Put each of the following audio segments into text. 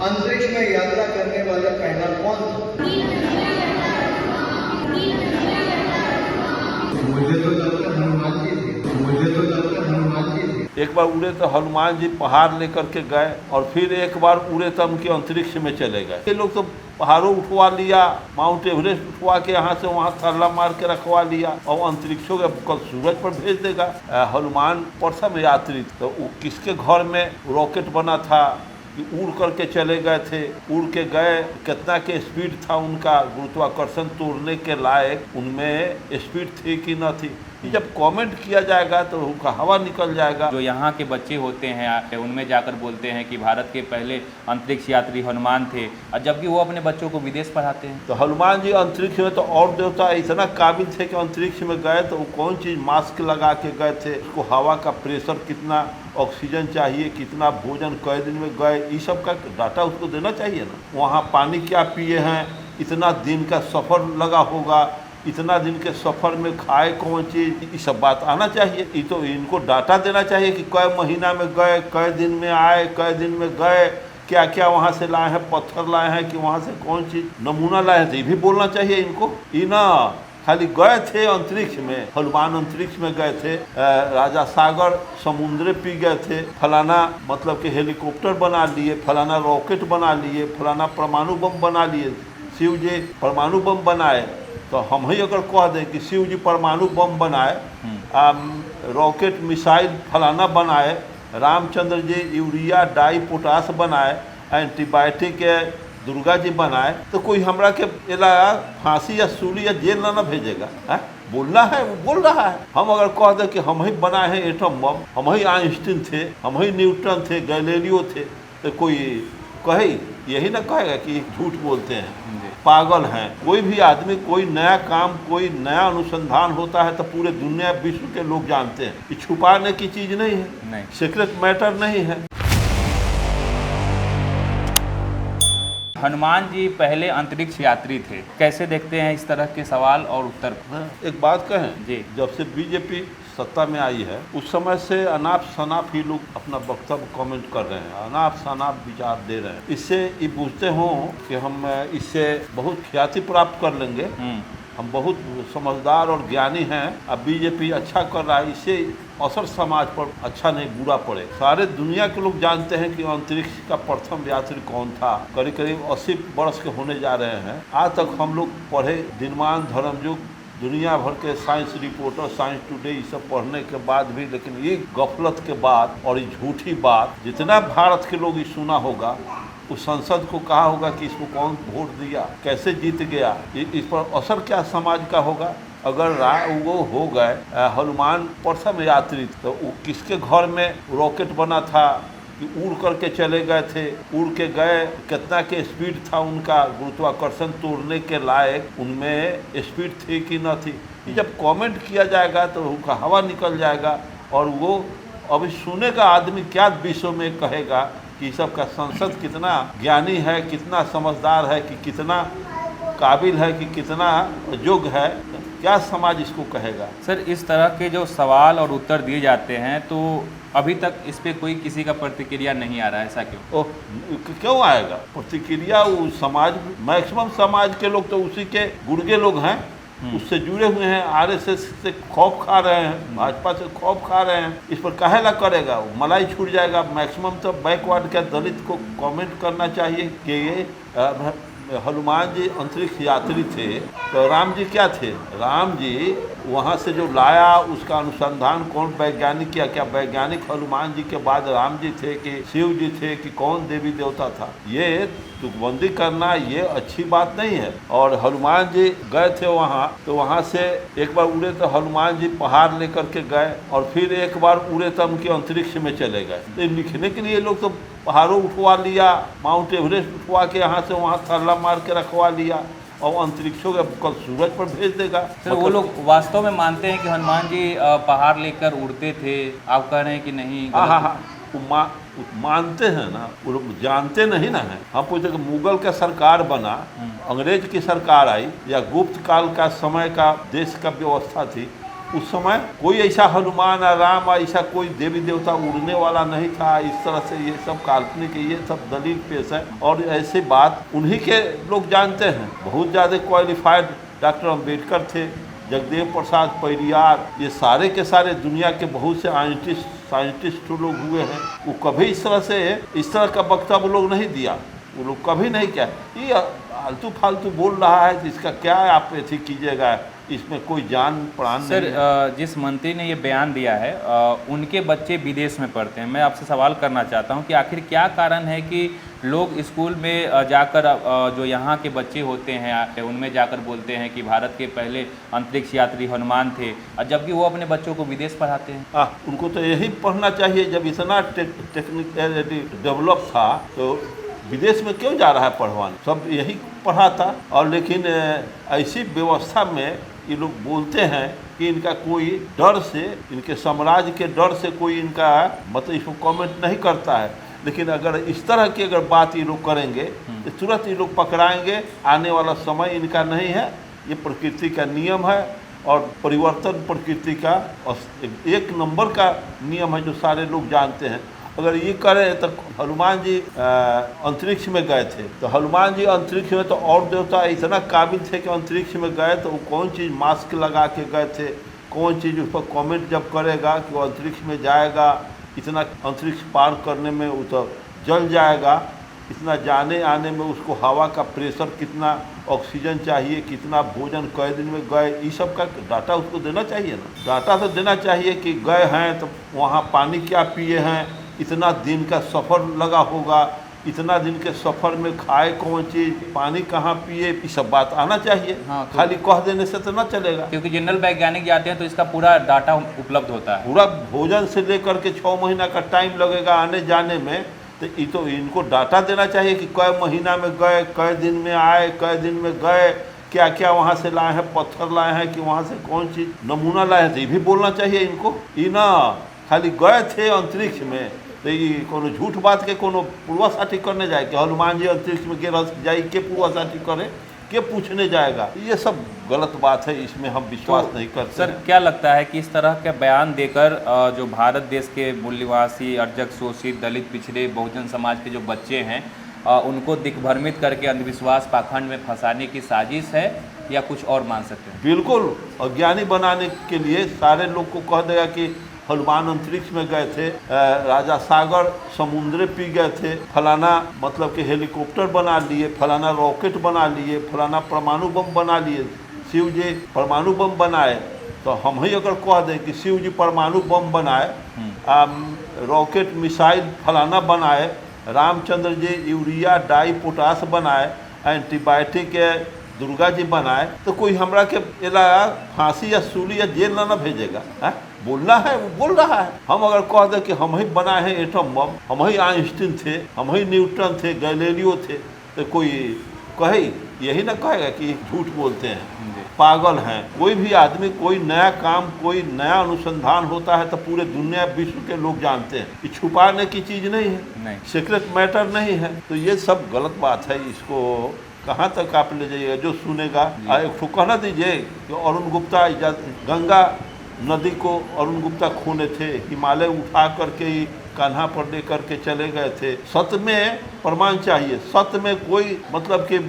अंतरिक्ष में यात्रा करने वाला पहला कौन था? मुझे तो लगता है हनुमान जी थे। मुझे तो लगता है हनुमान जी थे। एक बार उड़े तो हनुमान जी पहाड़ लेकर के गए और फिर एक बार उड़े तो उनके अंतरिक्ष में चले गए। ये लोग तो पहाड़ों उठवा लिया, माउंट एवरेस्ट उठवा के यहाँ से वहाँ थरला मार के रखवा लिया और अंतरिक्षों के कल सूरज पर भेज देगा। हनुमान प्रथम यात्री तो किसके घर में रॉकेट बना था कि उड़ करके चले गए थे, उड़ के गए, कितना के स्पीड था उनका गुरुत्वाकर्षण तोड़ने के लायक उनमें स्पीड थी कि न थी। जब कमेंट किया जाएगा तो उनका हवा निकल जाएगा। जो यहाँ के बच्चे होते हैं उनमें जाकर बोलते हैं कि भारत के पहले अंतरिक्ष यात्री हनुमान थे, और जबकि वो अपने बच्चों को विदेश पढ़ाते हैं। तो हनुमान जी अंतरिक्ष में तो और देवता इतना काबिल थे कि अंतरिक्ष में गए तो वो कौन चीज़ मास्क लगा के गए थे, उसको हवा का प्रेशर कितना, ऑक्सीजन चाहिए कितना, भोजन कै दिन में गए, ये सब का डाटा उसको देना चाहिए ना। वहाँ पानी क्या पिए हैं, इतना दिन का सफ़र लगा होगा, इतना दिन के सफ़र में खाए कौन चीज़, ये सब बात आना चाहिए। ये तो इनको डाटा देना चाहिए कि कै महीना में गए, कै दिन में आए, कै दिन में गए, क्या क्या वहाँ से लाए हैं, पत्थर लाए हैं कि वहाँ से कौन चीज़ नमूना लाए हैं, तो ये भी बोलना चाहिए इनको। ये ना खाली गए थे अंतरिक्ष में, हनुमान अंतरिक्ष में गए थे, राजा सागर समुद्र पी गए थे, फलाना मतलब कि हेलीकॉप्टर बना लिए, फलाना रॉकेट बना लिए, फलाना परमाणु बम बना लिए। शिव जी परमाणु बम बनाए तो हम ही अगर कह दें कि शिव जी परमाणु बम बनाए, रॉकेट मिसाइल फलाना बनाए, Ramchandra ji urea die potash बनाए, एंटीबायोटिक दुर्गा जी बनाए, तो कोई हमरा के एला फांसी या सूली या जेल ना भेजेगा है? बोलना है वो बोल रहा है। हम अगर कह दें कि हम ही बनाए हैं एटम बम, हम ही आइंस्टीन थे, हम ही न्यूटन थे, गैलीलियो थे, तो कोई कहे यही ना कहेगा कि झूठ बोलते हैं, पागल हैं। कोई भी आदमी कोई नया काम, कोई नया अनुसंधान होता है तो पूरे दुनिया विश्व के लोग जानते हैं। ये छुपाने की चीज़ नहीं है, सीक्रेट मैटर नहीं है। हनुमान जी पहले अंतरिक्ष यात्री थे, कैसे देखते हैं इस तरह के सवाल और उत्तर? एक बात कहें जी, जब से बीजेपी सत्ता में आई है उस समय से अनाप शनाप ही लोग अपना वक्तव्य कमेंट कर रहे हैं, अनाप शनाप विचार दे रहे हैं। इससे ये पूछते हों कि हम इससे बहुत ख्याति प्राप्त कर लेंगे, हम बहुत समझदार और ज्ञानी हैं, अब बीजेपी अच्छा कर रहा है, इससे असर समाज पर अच्छा नहीं बुरा पड़े। सारे दुनिया के लोग जानते हैं कि अंतरिक्ष का प्रथम यात्री कौन था। करीब करीब 80 वर्ष के होने जा रहे हैं। आज तक हम लोग पढ़े दिनमान धर्मयुग दुनिया भर के साइंस रिपोर्टर, साइंस टुडे, ये सब पढ़ने के बाद भी, लेकिन ये गफलत के बाद और ये झूठी बात जितना भारत के लोग ये सुना होगा, उस संसद को कहा होगा कि इसको कौन वोट दिया, कैसे जीत गया, इस पर असर क्या समाज का होगा। अगर वो हो गए हनुमान प्रथम यात्री, तो किसके घर में रॉकेट बना था कि उड़ करके चले गए थे, उड़ के गए, कितना के स्पीड था उनका गुरुत्वाकर्षण तोड़ने के लायक उनमें स्पीड थी कि न थी। जब कमेंट किया जाएगा तो उनका हवा निकल जाएगा और वो अभी सुनेगा आदमी क्या विश्व में कहेगा कि सब का संसद कितना ज्ञानी है, कितना समझदार है, कि कितना काबिल है, कि कितना योग्य है, क्या समाज इसको कहेगा। सर इस तरह के जो सवाल और उत्तर दिए जाते हैं तो अभी तक इस पे कोई किसी का प्रतिक्रिया नहीं आ रहा है, ऐसा क्यों? क्यों आएगा प्रतिक्रिया? वो समाज, मैक्सिमम समाज के लोग तो उसी के गुर्गे लोग हैं, उससे जुड़े हुए हैं, आरएसएस से खौफ खा रहे हैं, भाजपा से खौफ खा रहे हैं। इस पर काहे ला करेगा, मलाई छूट जाएगा। मैक्सिमम तो बैकवर्ड के दलित को कमेंट करना चाहिए कि ये हनुमान जी अंतरिक्ष यात्री थे तो राम जी क्या थे? राम जी वहाँ से जो लाया उसका अनुसंधान कौन वैज्ञानिक किया? क्या वैज्ञानिक हनुमान जी के बाद राम जी थे कि शिव जी थे कि कौन देवी देवता था? ये तुकबंदी करना ये अच्छी बात नहीं है। और हनुमान जी गए थे वहाँ, तो वहाँ से एक बार उड़े तो हनुमान जी पहाड़ लेकर के गए और फिर एक बार उड़े तो उनके अंतरिक्ष में चले गए। तो लिखने के लिए लोग तो पहाड़ों उठवा लिया, माउंट एवरेस्ट उठवा के यहाँ से वहाँ थरला मार के रखवा लिया और अंतरिक्षों के कल सूरज पर भेज देगा। तो वो लोग वास्तव में मानते हैं कि हनुमान जी पहाड़ लेकर उड़ते थे? आप कह रहे हैं कि नहीं? हाँ, मानते हैं ना, वो लोग जानते नहीं ना है। हम पूछते कि मुगल का सरकार बना, अंग्रेज की सरकार आई, या गुप्त काल का समय का देश का व्यवस्था थी, उस समय कोई ऐसा हनुमान या राम या ऐसा कोई देवी देवता उड़ने वाला नहीं था। इस तरह से ये सब काल्पनिक है, ये सब दलील पेश है और ऐसी बात उन्हीं के लोग जानते हैं। बहुत ज़्यादा क्वालिफाइड डॉक्टर अम्बेडकर थे, जगदेव प्रसाद परियार, ये सारे के सारे दुनिया के बहुत से साइंटिस्ट लोग हुए हैं। वो कभी इस तरह का वक्तव्य लोग नहीं दिया, वो लोग कभी नहीं किया। ये आलतू फालतू बोल रहा है, इसका क्या आप एथी कीजिएगा, इसमें कोई जान प्राण नहीं है। सर, जिस मंत्री ने ये बयान दिया है उनके बच्चे विदेश में पढ़ते हैं। मैं आपसे सवाल करना चाहता हूँ कि आखिर क्या कारण है कि लोग स्कूल में जाकर जो यहाँ के बच्चे होते हैं उनमें जाकर बोलते हैं कि भारत के पहले अंतरिक्ष यात्री हनुमान थे, और जबकि वो अपने बच्चों को विदेश पढ़ाते हैं। उनको तो यही पढ़ना चाहिए। जब इतना टेक्निक डेवलप था तो विदेश में क्यों जा रहा है पढ़वाने, सब यही पढ़ा था। और लेकिन ऐसी व्यवस्था में ये लोग बोलते हैं कि इनका कोई डर से, इनके साम्राज्य के डर से कोई इनका मतलब इसको कमेंट नहीं करता है। लेकिन अगर इस तरह की अगर बात ये लोग करेंगे तो तुरंत ये लोग पकड़ाएंगे। आने वाला समय इनका नहीं है, ये प्रकृति का नियम है और परिवर्तन प्रकृति का एक नंबर का नियम है जो सारे लोग जानते हैं। अगर ये करें तो हनुमान जी अंतरिक्ष में गए थे, तो हनुमान जी अंतरिक्ष में, तो और देवता इतना काबिल थे कि अंतरिक्ष में गए तो वो कौन चीज़ मास्क लगा के गए थे, कौन चीज़ उस पर कॉमेंट जब करेगा कि वो अंतरिक्ष में जाएगा, इतना अंतरिक्ष पार करने में वो तो जल जाएगा, इतना जाने आने में उसको हवा का प्रेशर कितना, ऑक्सीजन चाहिए, कितना भोजन, कै दिन में गए, ये सब का डाटा उसको देना चाहिए ना। डाटा तो देना चाहिए कि गए हैं तो वहाँ पानी क्या पिए हैं, इतना दिन का सफ़र लगा होगा, इतना दिन के सफ़र में खाए कौन चीज़, पानी कहाँ पिए, ये सब बात आना चाहिए। हाँ, तो खाली कह देने से तो ना चलेगा, क्योंकि जनरल वैज्ञानिक जाते हैं तो इसका पूरा डाटा उपलब्ध होता है। पूरा भोजन से लेकर के 6 महीना का टाइम लगेगा आने जाने में। तो ये तो इनको डाटा देना चाहिए कि कै महीना में गए, कै दिन में आए, कै दिन में गए, क्या क्या वहाँ से लाए हैं, पत्थर लाए हैं कि वहाँ से कौन चीज़ नमूना लाए हैं, तो ये भी बोलना चाहिए इनको। ये ना खाली गए थे अंतरिक्ष में तो ये कोनो झूठ बात के कोनो पूर्वासाटी करने जाए कि हनुमान जी अंतरिक्ष में के जाए के पूर्वासाटी करे, के पूछने जाएगा, ये सब गलत बात है, इसमें हम विश्वास नहीं करते। सर, क्या लगता है कि इस तरह का बयान देकर जो भारत देश के मूल निवासी, अर्जक, शोषित, दलित, पिछड़े, बहुजन समाज के जो बच्चे हैं उनको दिग्भ्रमित करके अंधविश्वास पाखंड में फंसाने की साजिश है, या कुछ और मान सकते हैं? बिल्कुल अज्ञानी बनाने के लिए सारे लोग को कह देगा कि हनुमान अंतरिक्ष में गए थे, राजा सागर समुद्र पी गए थे, फलाना मतलब कि हेलीकॉप्टर बना लिए, फलाना रॉकेट बना लिए, फलाना परमाणु बम बना लिए, शिव जी परमाणु बम बनाए। तो हम ही अगर कह दें कि शिव जी परमाणु बम बनाए, रॉकेट मिसाइल फलाना बनाए, Ramchandra ji urea die potash बनाए, एंटीबायोटिक दुर्गा जी बनाए, तो कोई हमरा के एला फांसी या सूली या जेल ना भेजेगा है? बोलना है वो बोल रहा है। हम अगर कह दें कि हम ही बनाए हैं एटम बम, हम ही आइंस्टीन थे, हम ही न्यूटन थे, गैलीलियो थे, तो कोई कहे यही ना कहेगा कि झूठ बोलते हैं, पागल हैं। कोई भी आदमी कोई नया काम, कोई नया अनुसंधान होता है तो पूरे दुनिया विश्व के लोग जानते हैं, ये छुपाने की चीज़ नहीं है, सीक्रेट मैटर नहीं है। तो ये सब गलत बात है, इसको कहाँ तक आप ले जाइएगा? जो सुनेगा एक ठो कहना दीजिए कि अरुण गुप्ता गंगा नदी को अरुण गुप्ता खूने थे, हिमालय उठा करके ही कान्हा पर ले करके चले गए थे। सत्य में प्रमाण चाहिए, सत्य में कोई मतलब कि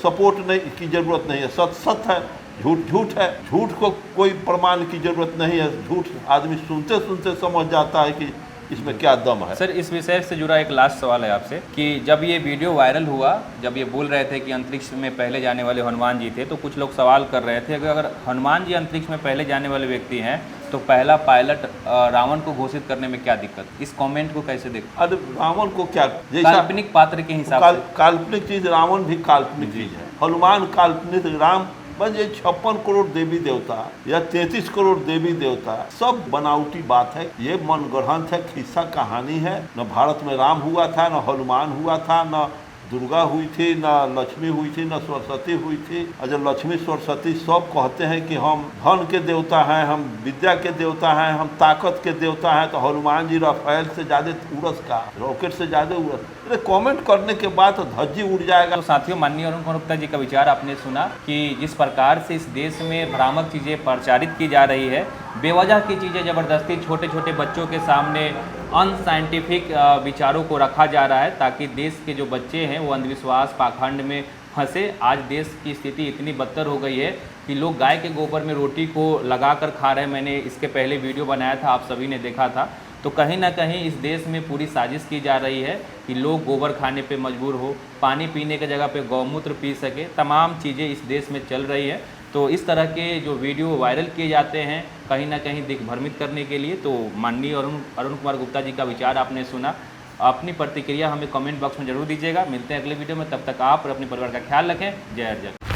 सपोर्ट नहीं की जरूरत नहीं है। सत्य सत्य है, झूठ झूठ है, झूठ को कोई प्रमाण की जरूरत नहीं है। झूठ आदमी सुनते सुनते समझ जाता है कि इसमें क्या दम है। सर, इस विषय से जुड़ा एक लास्ट सवाल है आपसे कि जब ये वीडियो वायरल हुआ, जब ये बोल रहे थे कि अंतरिक्ष में पहले जाने वाले हनुमान जी थे, तो कुछ लोग सवाल कर रहे थे कि अगर हनुमान जी अंतरिक्ष में पहले जाने वाले व्यक्ति हैं तो पहला पायलट रावण को घोषित करने में क्या दिक्कत? इस कमेंट को कैसे देखते? अरे रावण को क्या, काल्पनिक पात्र के हिसाब से काल्पनिक चीज, रावण भी काल्पनिक चीज है, हनुमान काल्पनिक, राम बस ये 56 करोड़ देवी देवता या 33 करोड़ देवी देवता सब बनावटी बात है। ये मनगढ़ंत है, खिस्सा कहानी है। न भारत में राम हुआ था, न हनुमान हुआ था, न दुर्गा हुई थी, न लक्ष्मी हुई थी, न सरस्वती हुई थी। और जब लक्ष्मी सरस्वती सब कहते हैं कि हम धन के देवता हैं, हम विद्या के देवता हैं, हम ताकत के देवता हैं, तो हनुमान जी राफेल से ज़्यादा उड़स का, रॉकेट से ज़्यादा उड़स। अरे कमेंट करने के बाद तो धज्जी उड़ जाएगा। तो साथियों, माननीय अरुण कुमार गुप्ता जी का विचार आपने सुना कि जिस प्रकार से इस देश में भ्रामक चीज़ें प्रचारित की जा रही है, बेवजह की चीज़ें ज़बरदस्ती छोटे छोटे बच्चों के सामने अनसाइंटिफिक विचारों को रखा जा रहा है, ताकि देश के जो बच्चे हैं वो अंधविश्वास पाखंड में फंसे। आज देश की स्थिति इतनी बदतर हो गई है कि लोग गाय के गोबर में रोटी को लगा कर खा रहे हैं। मैंने इसके पहले वीडियो बनाया था, आप सभी ने देखा था। तो कहीं ना कहीं इस देश में पूरी साजिश की जा रही है कि लोग गोबर खाने पे मजबूर हो, पानी पीने की जगह पे गौमूत्र पी सके, तमाम चीज़ें इस देश में चल रही है। तो इस तरह के जो वीडियो वायरल किए जाते हैं कहीं ना कहीं दिग्भ्रमित करने के लिए। तो माननीय अरुण कुमार गुप्ता जी का विचार आपने सुना, अपनी प्रतिक्रिया हमें कमेंट बॉक्स में जरूर दीजिएगा। मिलते हैं अगले वीडियो में, तब तक आप और अपने परिवार का ख्याल रखें। जय अर्जन।